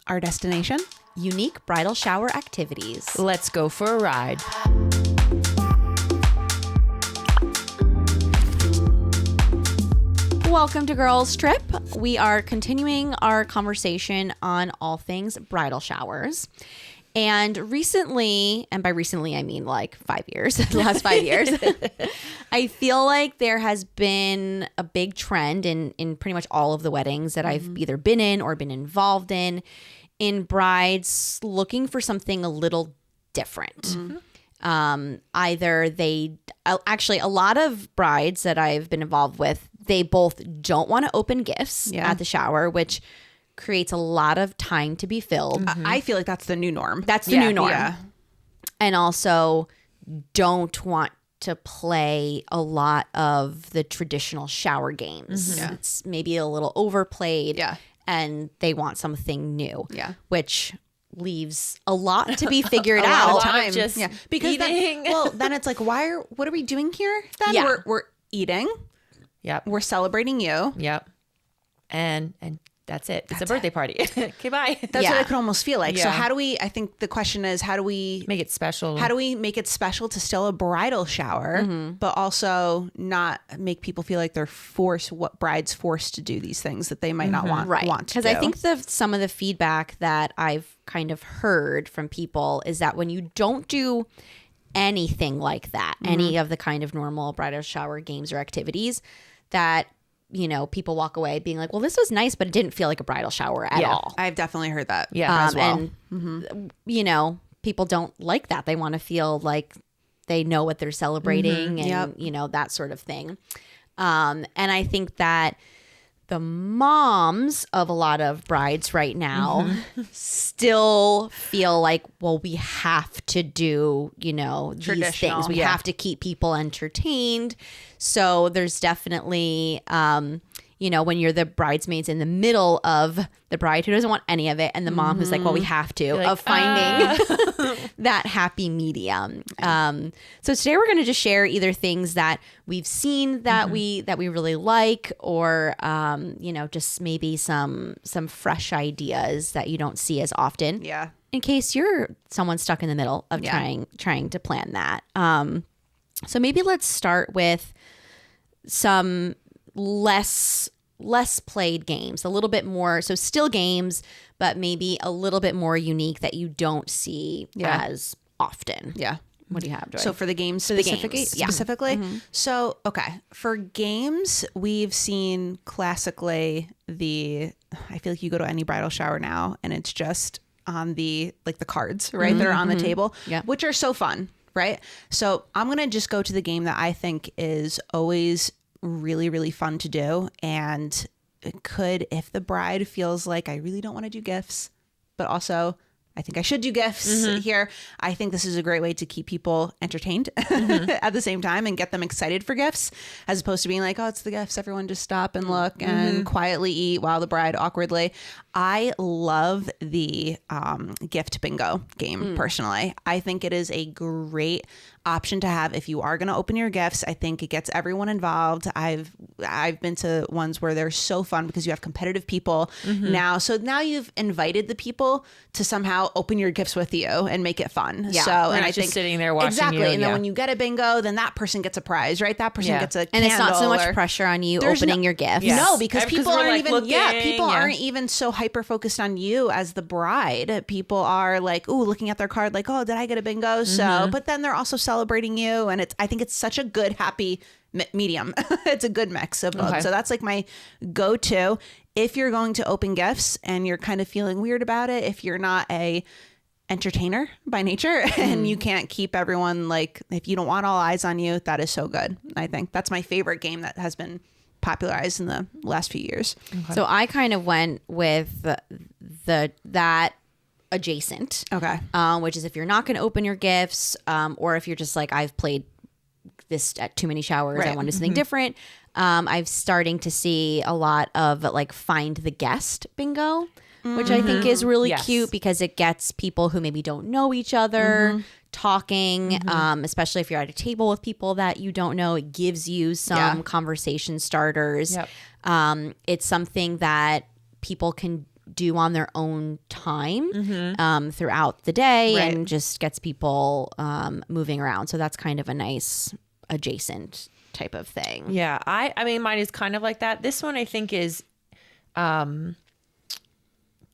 Our destination? Unique bridal shower activities. Let's go for a ride. Welcome to Girls Trip. We are continuing our conversation on all things bridal showers. And recently, and by recently I mean like 5 years, the last 5 years, I feel like there has been a big trend in pretty much all of the weddings that I've either been in or been involved in brides looking for something a little different. Either actually a lot of brides that I've been involved with, they both don't want to open gifts at the shower, which creates a lot of time to be filled. I feel like that's the new norm. That's the new norm. Yeah. And also don't want to play a lot of the traditional shower games. It's maybe a little overplayed and they want something new, which leaves a lot to be figured out. Time. Because then it's like, what are we doing here? Then we're eating. Yep. We're celebrating you. Yep. And that's it. It's a birthday party. Okay, bye. That's what it could almost feel like. So I think the question is, how do we make it special? How do we make it special to still a bridal shower, but also not make people feel like they're brides forced to do these things that they might not want to do? Because I think some of the feedback that I've kind of heard from people is that when you don't do anything like that, any of the kind of normal bridal shower games or activities, that people walk away being like, well, this was nice, but it didn't feel like a bridal shower at all. I've definitely heard that. Yeah. As well. And, people don't like that. They want to feel like they know what they're celebrating and, that sort of thing. And I think that the moms of a lot of brides right now still feel like, well, we have to do, these things. We have to keep people entertained. So there's definitely, when you're the bridesmaids in the middle of the bride who doesn't want any of it and the mom who's like, well, we have to, of finding that happy medium. So today we're going to just share either things that we've seen that we really like, or just maybe some fresh ideas that you don't see as often. Yeah. In case you're someone stuck in the middle of trying to plan that. So maybe let's start with some less played games, a little bit more, so still games, but maybe a little bit more unique that you don't see as often. Yeah. What do you have, Joy? So for the games specifically? So, okay. For games, we've seen classically I feel like you go to any bridal shower now and it's just on the cards, right? That are on the table, which are so fun, right? So I'm going to just go to the game that I think is always really, really fun to do. And it could, if the bride feels like I really don't want to do gifts, but also I think I should do gifts here, I think this is a great way to keep people entertained at the same time and get them excited for gifts, as opposed to being like, oh, it's the gifts. Everyone just stop and look and quietly eat while the bride awkwardly. I love the gift bingo game personally. I think it is a great option to have if you are going to open your gifts. I think it gets everyone involved. I've been to ones where they're so fun because you have competitive people now. So now you've invited the people to somehow open your gifts with you and make it fun. Yeah. So and I think sitting there watching you. And then when you get a bingo, then that person gets a prize, right? That person gets a candle. And it's not so much pressure on you opening your gifts. Yes. No, because people aren't even looking, aren't even so hyper focused on you as the bride. People are like, ooh, looking at their card like, oh, did I get a bingo? So, but then they're also celebrating you, and I think it's such a good happy medium. It's a good mix of both. So that's like my go-to if you're going to open gifts and you're kind of feeling weird about it, if you're not a entertainer by nature and you can't keep everyone, like, if you don't want all eyes on you, that is so good. I think that's my favorite game that has been popularized in the last few years. So I kind of went with that adjacent, which is if you're not going to open your gifts, or if you're just like, I've played this at too many showers, I want to do something different. I'm starting to see a lot of like find the guest bingo, which I think is really cute because it gets people who maybe don't know each other talking, especially if you're at a table with people that you don't know. It gives you some conversation starters. It's something that people can do on their own time throughout the day and just gets people moving around. So that's kind of a nice adjacent type of thing. Yeah, I mean, mine is kind of like that. This one I think is can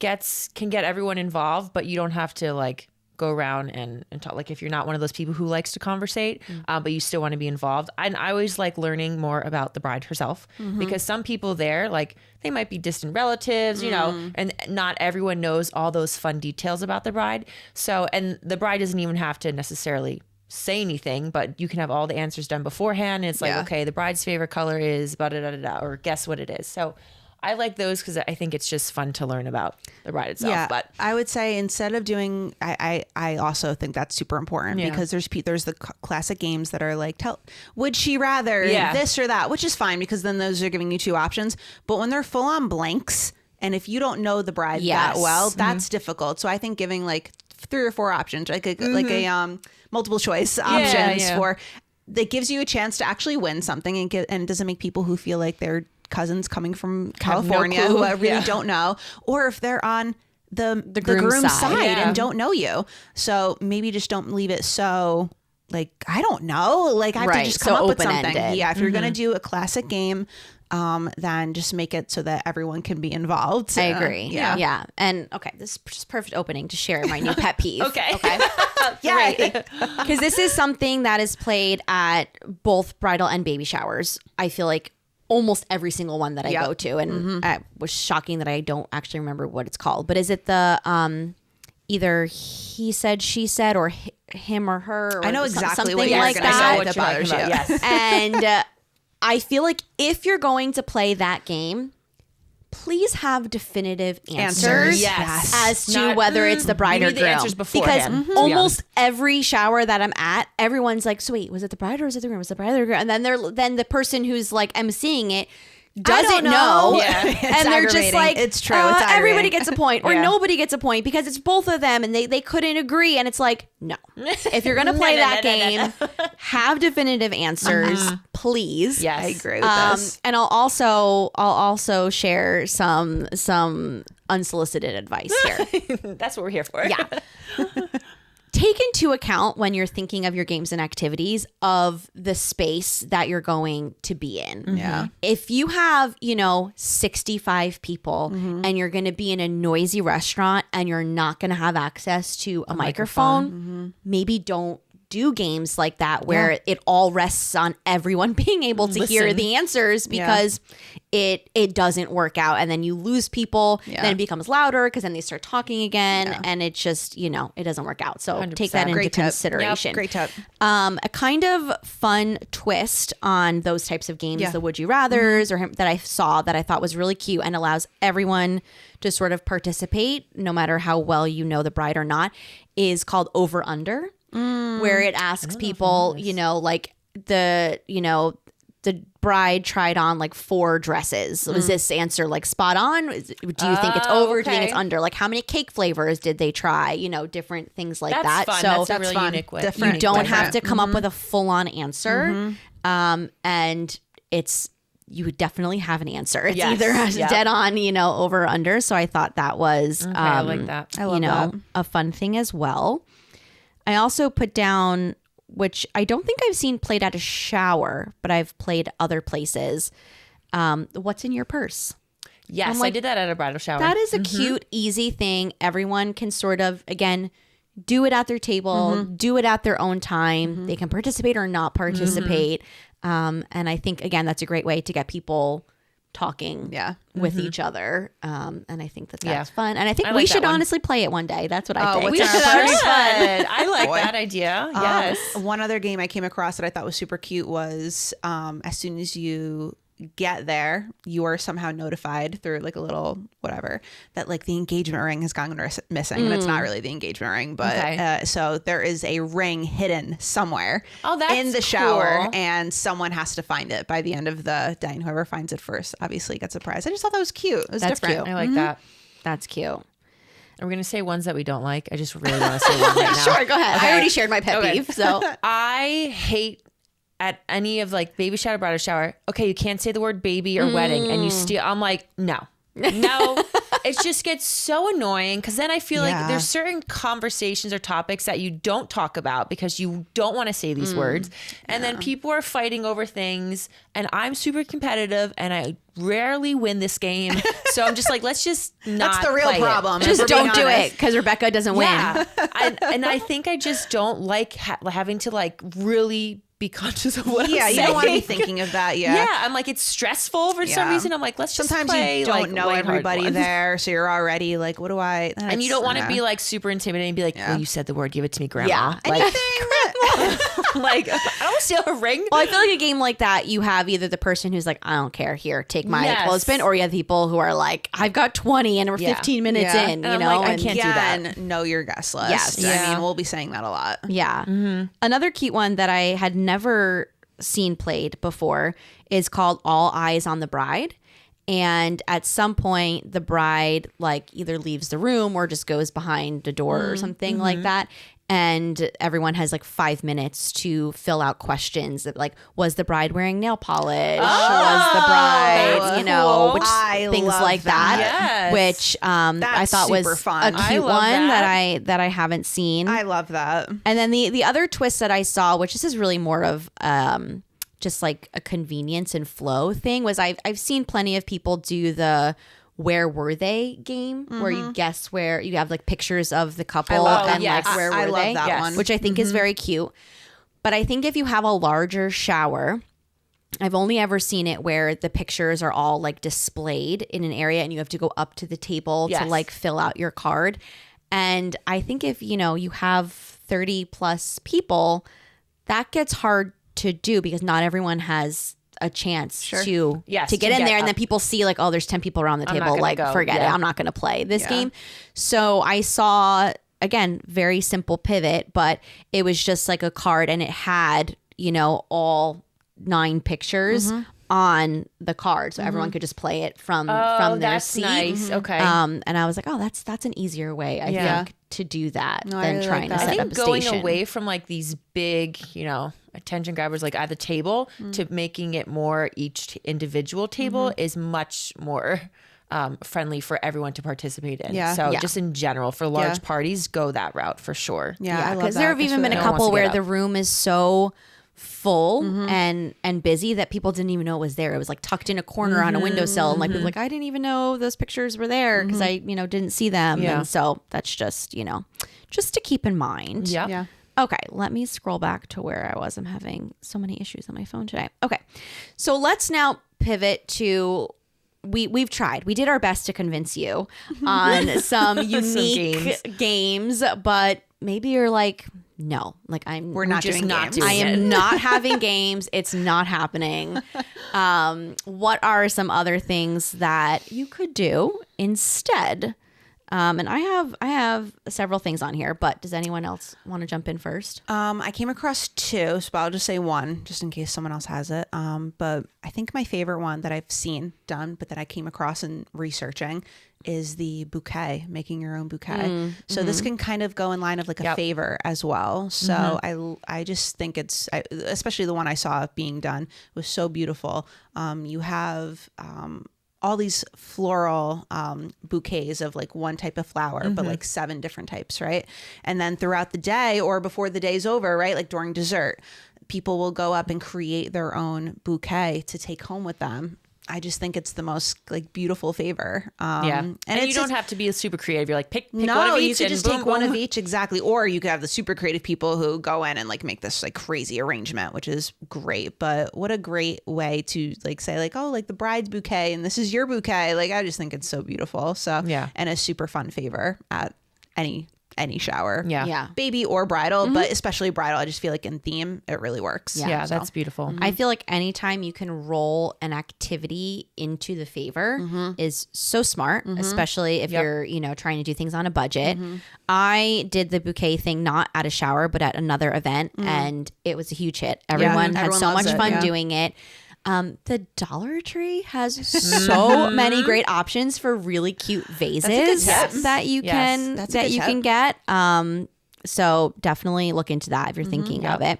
get everyone involved, but you don't have to like go around and talk. Like if you're not one of those people who likes to conversate, but you still want to be involved. And I always like learning more about the bride herself because some people there, like they might be distant relatives, you know, and not everyone knows all those fun details about the bride. So, and the bride doesn't even have to necessarily say anything, but you can have all the answers done beforehand. And it's like, okay, the bride's favorite color is or guess what it is. So I like those because I think it's just fun to learn about the bride itself. Yeah, but I would say instead of doing, I also think that's super important because there's the classic games that are like, would she rather this or that, which is fine because then those are giving you two options. But when they're full on blanks, and if you don't know the bride that well, that's difficult. So I think giving like 3 or 4 options, like a multiple choice options for that gives you a chance to actually win something and doesn't make people who feel like they're cousins coming from California who I really don't know, or if they're on the groom's side and don't know you. So maybe just don't leave it so like, I don't know, like I have to just come up with something. Yeah, if you're going to do a classic game, then just make it so that everyone can be involved. I agree. Yeah. And okay, this is just perfect opening to share my new pet peeve. Okay. Yeah. Because this is something that is played at both bridal and baby showers. I feel like almost every single one that I go to, and it was shocking that I don't actually remember what it's called. But is it the either he said, she said, or him or her? Or I know exactly something what you're like going to say that bothers you. Yes. And I feel like if you're going to play that game, please have definitive answers as to whether it's the bride or groom. The answers beforehand, because almost every shower that I'm at, everyone's like, so wait, was it the bride or was it the groom? Was it the bride or the groom? And then the person who's like emceeing it doesn't know. And they're just like, it's true. Everybody gets a point or nobody gets a point because it's both of them and they couldn't agree. And it's like, no, if you're going to play that game, have definitive answers, please. Yes, I agree with this. And I'll also share some unsolicited advice here. That's what we're here for. Yeah. Take into account when you're thinking of your games and activities of the space that you're going to be in. Yeah. If you have, 65 people and you're going to be in a noisy restaurant and you're not going to have access to a microphone, maybe don't do games like that where it all rests on everyone being able to hear the answers because it doesn't work out, and then you lose people. Then it becomes louder because then they start talking again, and it just it doesn't work out. So 100%. Take that into consideration. Yep, great tip. A kind of fun twist on those types of games, the Would You Rathers, or that I saw that I thought was really cute and allows everyone to sort of participate, no matter how well you know the bride or not, is called Over Under. Where it asks people, like the bride tried on like 4 dresses. Was this answer like spot on? Do you think it's over? Do you think it's under? Like how many cake flavors did they try? Different things like that. Fun. So that's a really unique way. You don't have to come up with a full on answer. And you would definitely have an answer. It's either dead on, over or under. So I thought that was, I like that. I love that. A fun thing as well. I also put down, which I don't think I've seen played at a shower, but I've played other places. What's in your purse? Yes, I did that at a bridal shower. That is a cute, easy thing. Everyone can sort of, again, do it at their table, do it at their own time. They can participate or not participate. And I think, again, that's a great way to get people talking with each other. And I think that's fun. And I think we should honestly play it one day. That's what I think. We should. I like that idea. Yes. One other game I came across that I thought was super cute was as soon as you get there, you are somehow notified through like a little whatever that like the engagement ring has gone missing, and it's not really the engagement ring, but so there is a ring hidden somewhere in the shower, and someone has to find it by the end of the day, and whoever finds it first obviously gets a prize. I just thought that was cute. It was different. Cute. I like that. That's cute. Are we going to say ones that we don't like? I just really want to say one right now. Sure, go ahead. I already shared my pet peeve, so I hate at any of like baby shower, bridal shower, okay, you can't say the word baby or wedding, and you steal. I'm like, no. No, it just gets so annoying because then I feel like there's certain conversations or topics that you don't talk about because you don't want to say these words. And then people are fighting over things, and I'm super competitive and I rarely win this game. So I'm just like, let's just not That's the real play problem. It. Just don't do it because Rebecca doesn't win. And I think I just don't like having to like really be conscious of what I'm saying. You don't want to be thinking of that. Yeah, I'm like, it's stressful for some reason. I'm like, let's just sometimes play, you don't like, know everybody there, so you're already like, what do I? And you don't want to be like super intimidating and be like, well, you said the word, give it to me, grandma. Yeah. Like, like, I don't steal a ring. Well, I feel like a game like that, you have either the person who's like, I don't care, here, take my clothespin, or you have people who are like, I've got 20 and we're 15 minutes in, you know? Like, I can't do that. Know your guest list. Yes. I mean, we'll be saying that a lot. Yeah. Another cute one that I had never seen played before is called All Eyes on the Bride. And at some point, the bride like either leaves the room or just goes behind a door or something like that. And everyone has like 5 minutes to fill out questions that like, was the bride wearing nail polish? Was the bride, you know, which things like that, which I thought was fun. a cute one that I haven't seen. I love that. And then the other twist that I saw, which this is really more of just like a convenience and flow thing, was I've seen plenty of people do the Where Were They game, where you guess where you have like pictures of the couple like where were they, that one. which I think is very cute. But I think if you have a larger shower, I've only ever seen it where the pictures are all like displayed in an area and you have to go up to the table to like fill out your card. And I think if, you know, you have 30 plus people, that gets hard to do because not everyone has a chance to get in there. And then people see like, oh, there's 10 people around the table. Like, forget it. I'm not going to play this game. So I saw, again, very simple pivot, but it was just like a card and it had, you know, all 9 pictures on the card. So everyone could just play it from their seat. Nice. Okay. And I was like, oh, that's an easier way, I think, to do that than trying to set up a going station. away from like these big, you know, attention grabbers like at the table to making it more each individual table is much more friendly for everyone to participate in. So just in general, for large parties, go that route for sure. Because there have even been a couple where the room is so full and busy that people didn't even know it was there. It was like tucked in a corner on a windowsill, and like people like, I didn't even know those pictures were there because I, you know, didn't see them. And so that's just, you know, just to keep in mind. Yeah. Okay, let me scroll back to where I was. I'm having so many issues on my phone today. Okay, so let's now pivot to we've tried. We did our best to convince you on some unique games, but maybe you're like, no, like we're not just doing not games. doing I am not having games. It's not happening. What are some other things that you could do instead? And I have several things on here, but does anyone else want to jump in first? I came across 2, so I'll just say one, just in case someone else has it. But I think my favorite one that I've seen done, but that I came across in researching, is the bouquet, making your own bouquet. So this can kind of go in line of like a favor as well. So I just think it's, especially the one I saw being done, was so beautiful. You have all these floral bouquets of like one type of flower, but like 7 different types, right? And then throughout the day or before the day's over, right? Like during dessert, people will go up and create their own bouquet to take home with them. I just think it's the most like beautiful favor. And you don't have to be super creative. You're like, pick one of each. You could just take one of each. Exactly. Or you could have the super creative people who go in and like make this like crazy arrangement, which is great. But what a great way to like say like, oh, like the bride's bouquet and this is your bouquet. Like, I just think it's so beautiful. So, and a super fun favor at any shower. Baby or bridal, but especially bridal. I just feel like in theme, it really works. That's beautiful. I feel like anytime you can roll an activity into the favor is so smart, especially if you're, you know, trying to do things on a budget. I did the bouquet thing not at a shower, but at another event, and it was a huge hit. Everyone had so much fun doing it. The Dollar Tree has so many great options for really cute vases that you can get. So definitely look into that if you're thinking of it.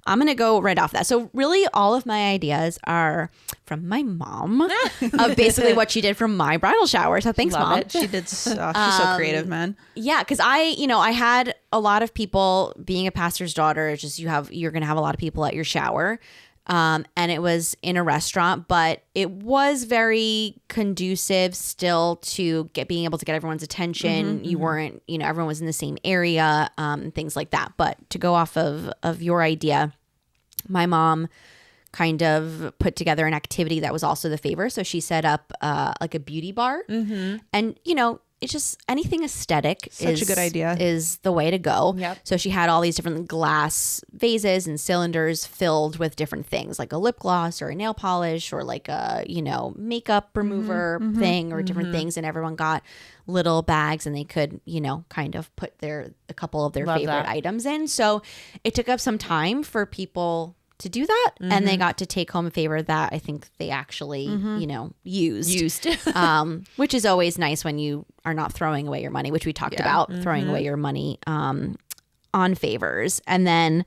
I'm going to go right off that. So really all of my ideas are from my mom of basically what she did from my bridal shower. So thanks, Love Mom. it. She's so creative, man. Yeah, because I had a lot of people. Being a pastor's daughter, it's just you're gonna have a lot of people at your shower, and it was in a restaurant, but it was very conducive still to being able to get everyone's attention. You weren't, everyone was in the same area, things like that. But to go off of your idea, my mom kind of put together an activity that was also the favor. So she set up like a beauty bar, and it's just anything aesthetic Such a good idea. is the way to go. Yep. So she had all these different glass vases and cylinders filled with different things like a lip gloss or a nail polish or like a, makeup remover thing or different things. And everyone got little bags and they could, kind of put a couple of their Love favorite that. items in. So it took up some time for people to do that, and they got to take home a favor that I think they actually used which is always nice when you are not throwing away your money, which we talked about, throwing away your money on favors. And then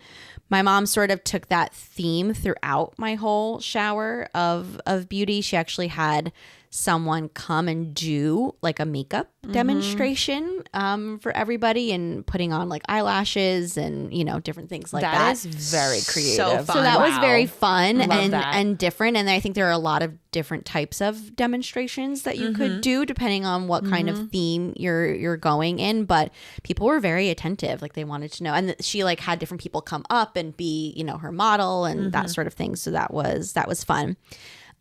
my mom sort of took that theme throughout my whole shower of beauty. She actually had someone come and do like a makeup demonstration for everybody and putting on like eyelashes and different things like that. That is very creative. So fun. So that was Wow. very fun Love that. and different. And I think there are a lot of different types of demonstrations that you could do depending on what kind of theme you're going in. But people were very attentive. Like they wanted to know. And she like had different people come up and be, her model and that sort of thing. So that was fun.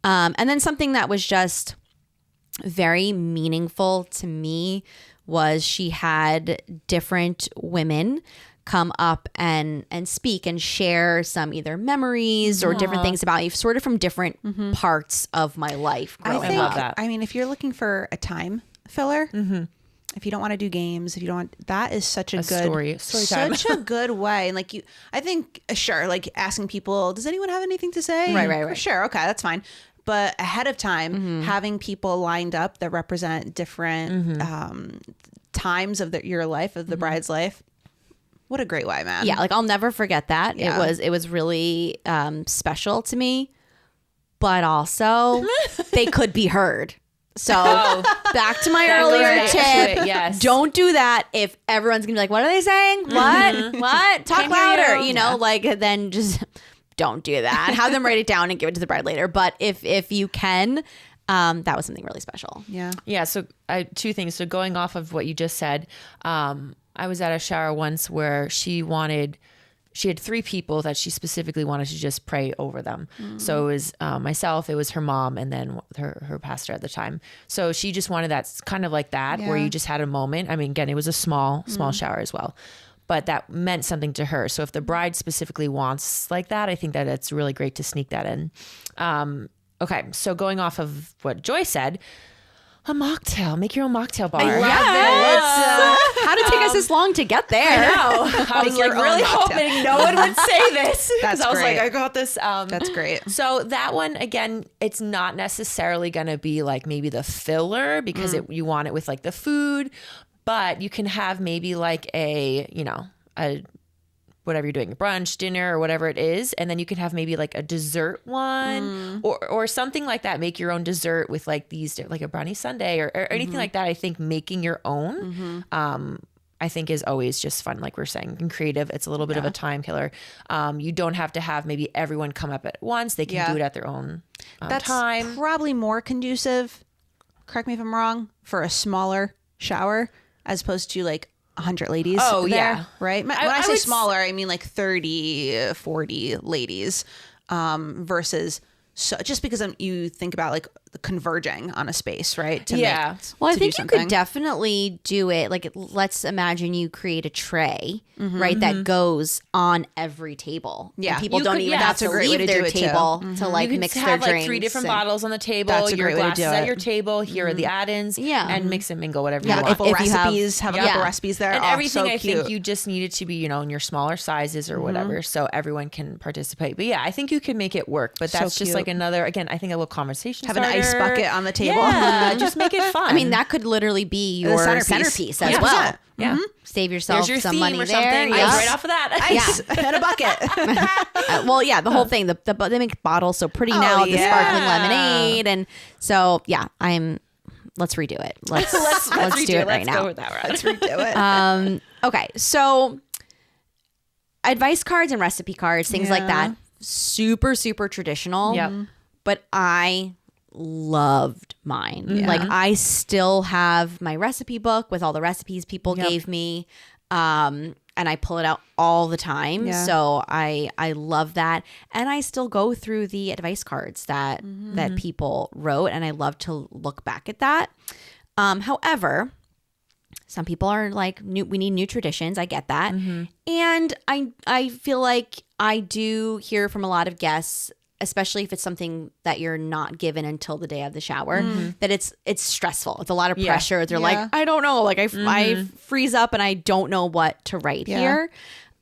And then something that was just very meaningful to me was she had different women come up and speak and share some either memories or different things about you, sort of from different parts of my life growing I think, up. that. I mean, if you're looking for a time filler, if you don't want to do games, if you don't want, that is such a good story time. such a good way. And I think sure, like asking people, does anyone have anything to say? Right. Sure, okay, that's fine. But ahead of time, having people lined up that represent different times of your life, of the bride's life, what a great way, man. Yeah, like I'll never forget that. Yeah. It was really special to me, but also they could be heard. So back to my earlier goes tip. back to it, yes. Don't do that if everyone's gonna be like, what are they saying? What? Talk Can't hear louder. you. Like then just don't do that. Have them write it down and give it to the bride later. But if you can, that was something really special. Yeah. Yeah. So two things. So going off of what you just said, I was at a shower once where she had 3 people that she specifically wanted to just pray over them. So it was myself, it was her mom, and then her pastor at the time. So she just wanted that kind of like that, where you just had a moment. I mean, again, it was a small shower as well, but that meant something to her. So if the bride specifically wants like that, I think that it's really great to sneak that in. Okay. So going off of what Joy said, a mocktail, make your own mocktail bar. How did it take us this long to get there? I was like your own really mocktail. hoping no one would say this. That's 'Cause I was great. like, I got this. That's great. So that one, again, it's not necessarily going to be like maybe the filler because you want it with like the food, but you can have maybe like a whatever you're doing, brunch, dinner, or whatever it is. And then you can have maybe like a dessert one or something like that. Make your own dessert with like like a brownie sundae or anything like that. I think making your own, I think is always just fun. Like we're saying, and creative. It's a little bit of a time killer. You don't have to have maybe everyone come up at once. They can do it at their own That's time. probably more conducive, correct me if I'm wrong, for a smaller shower as opposed to like 100 ladies. Oh, there, yeah. Right? When I say smaller, I mean like 30, 40 ladies versus just because you think about like converging on a space, right? To Well, I to do think you something. could definitely do it. Like, let's imagine you create a tray, right, that goes on every table. Yeah. And people You don't could- even yeah, have that's to a great way leave to their do it, too. table to like You can mix their have drinks. like 3 different and- bottles on the table. That's a your great way to glasses do at it. your table. Here are the add-ins. Yeah. And mix and mingle, whatever Yeah, you Have a want. couple if you have- recipes, have a yeah. couple recipes there. And Oh, everything so I cute. think you just need it to be, in your smaller sizes or whatever, so everyone can participate. But yeah, I think you can make it work. But that's just cute. like like another, again, I think a little conversation Have starter. an ice bucket on the table. Yeah, just make it fun. I mean, that could literally be your centerpiece as well. Yeah. Save yourself There's your some theme money or there. something. Yep. Right off of that. Ice and a bucket. Well, yeah, the whole thing. They make bottles so pretty now with the sparkling lemonade, and so yeah, let's redo it. Let's do it right now. Go with that route. Let's redo it. Okay, so advice cards and recipe cards, things like that, super traditional. Yep. But I loved mine. Like I still have my recipe book with all the recipes people gave me. And I pull it out all the time. Yeah. So I love that. And I still go through the advice cards that people wrote, and I love to look back at that. However, some people are like, we need new traditions. I get that. And I feel like I do hear from a lot of guests, especially if it's something that you're not given until the day of the shower, that it's stressful. It's a lot of pressure. They're like, I don't know. Like I freeze up and I don't know what to write here.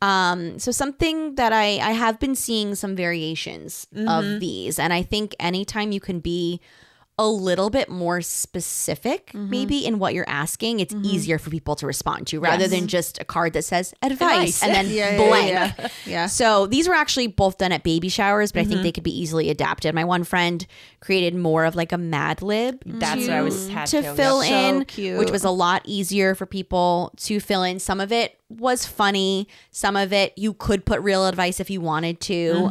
So something that I have been seeing some variations of these. And I think anytime you can be a little bit more specific maybe in what you're asking, it's easier for people to respond to rather than just a card that says advice and then blank. Yeah. So these were actually both done at baby showers, but I think they could be easily adapted. My one friend created more of like a Mad Lib That's what I was had to fill So in, cute. which was a lot easier for people to fill in. Some of it was funny. Some of it you could put real advice if you wanted to.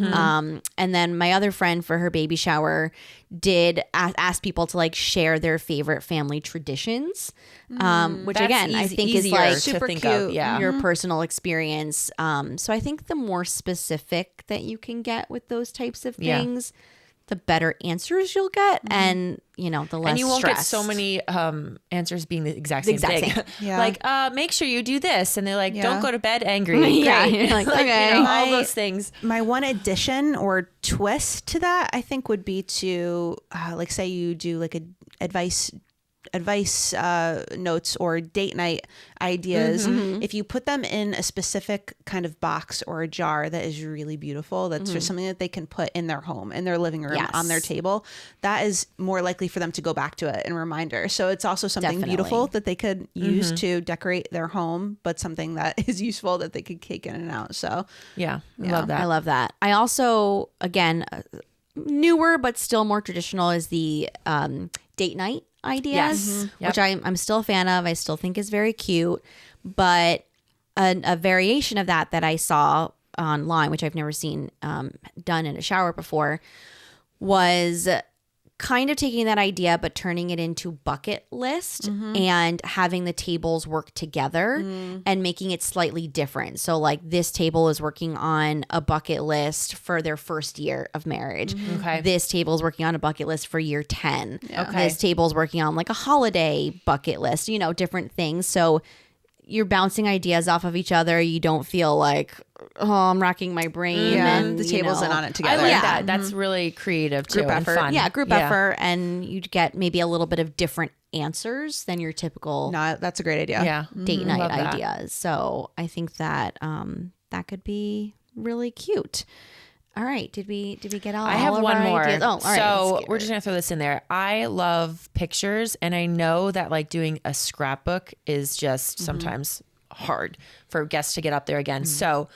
And then my other friend for her baby shower did ask people to like share their favorite family traditions, which That's again I think is easier like to super think cute. of. Yeah. your personal experience. So I think the more specific that you can get with those types of Yeah. things, the better answers you'll get, and the less And you won't stress. get so many answers being the exact same thing. Yeah. Like, make sure you do this. And they're like, Yeah. don't go to bed angry. Yeah, Great. you're like, okay. all those things. My one addition or twist to that, I think, would be to like say you do like a advice notes or date night ideas. If you put them in a specific kind of box or a jar that is really beautiful, that's just something that they can put in their home, in their living room, on their table, that is more likely for them to go back to it in reminder. So it's also something beautiful that they could use to decorate their home, but something that is useful that they could take in and out. So Yeah. I love that. I love that. I also, again, newer but still more traditional is the date night ideas, Yes. which I'm still a fan of. I still think is very cute. But a variation of that I saw online, which I've never seen done in a shower before, was kind of taking that idea but turning it into bucket list and having the tables work together and making it slightly different. So like this table is working on a bucket list for their first year of marriage. Okay. This table is working on a bucket list for year 10. Okay. This table is working on like a holiday bucket list, different things. So you're bouncing ideas off of each other. You don't feel like, oh, I'm racking my brain. And the table's in on it I together. like that. That's really creative too. Group and effort. fun. Yeah, group effort, and you'd get maybe a little bit of different answers than your typical No, that's a great idea. Yeah. date night Love that. ideas. So I think that that could be really cute. All right, did we get all? I have all of one our more. ideas? Oh, all right. So let's we're get just gonna throw this in there. I love pictures, and I know that like doing a scrapbook is just sometimes hard for guests to get up there again. So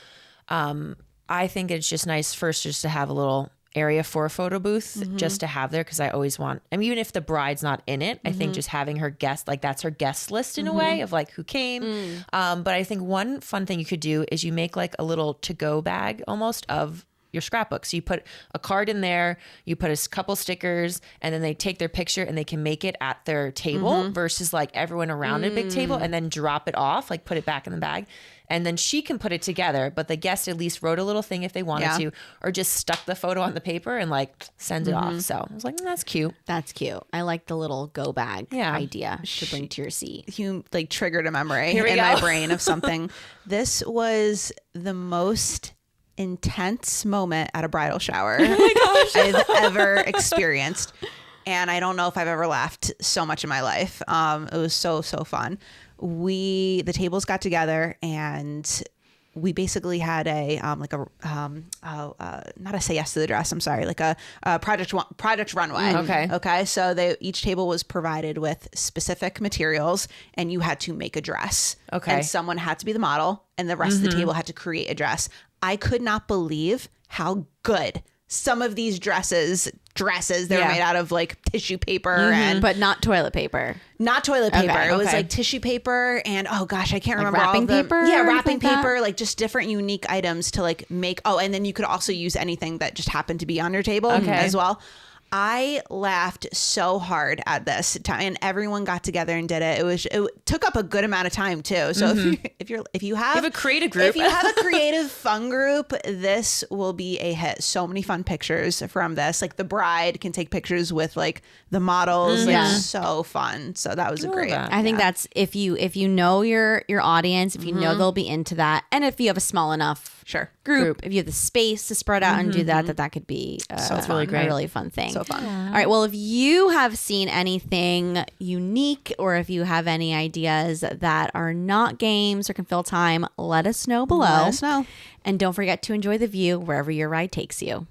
I think it's just nice first just to have a little area for a photo booth just to have there, because I always want, I mean, even if the bride's not in it, I think just having her guest, like that's her guest list in a way of like who came. But I think one fun thing you could do is you make like a little to-go bag almost of your scrapbook. So you put a card in there, you put a couple stickers, and then they take their picture and they can make it at their table versus like everyone around a big table, and then drop it off, like put it back in the bag. And then she can put it together, but the guest at least wrote a little thing if they wanted to, or just stuck the photo on the paper and like send it off. So I was like, that's cute. That's cute. I like the little go bag Yeah. idea to bring to your seat. You like triggered a memory Here we in go. my brain of something. This was the most intense moment at a bridal shower I've ever experienced. And I don't know if I've ever laughed so much in my life. It was so fun. The tables got together and we basically had a not a say yes to the dress. I'm sorry, like a project runway. Okay. So each table was provided with specific materials, and you had to make a dress. Okay. And someone had to be the model, and the rest of the table had to create a dress. I could not believe how good some of these dresses they were made out of like tissue paper and but not toilet paper. Not toilet paper. It was like tissue paper and oh gosh, I can't remember wrapping all the paper. Yeah, wrapping paper, like just different unique items to like make. Oh, and then you could also use anything that just happened to be on your table as well. I laughed so hard at this time, and everyone got together and did it. It took up a good amount of time too. So if you have a creative group, if you have a creative fun group, this will be a hit. So many fun pictures from this. Like the bride can take pictures with like the models. Like so fun. So that was great. I think that's if you know your audience, if you know they'll be into that, and if you have a small enough group, if you have the space to spread out and do that could be that's really great. A really fun thing. So fun. All right. Well, if you have seen anything unique or if you have any ideas that are not games or can fill time, let us know below. Let us know. And don't forget to enjoy the view wherever your ride takes you.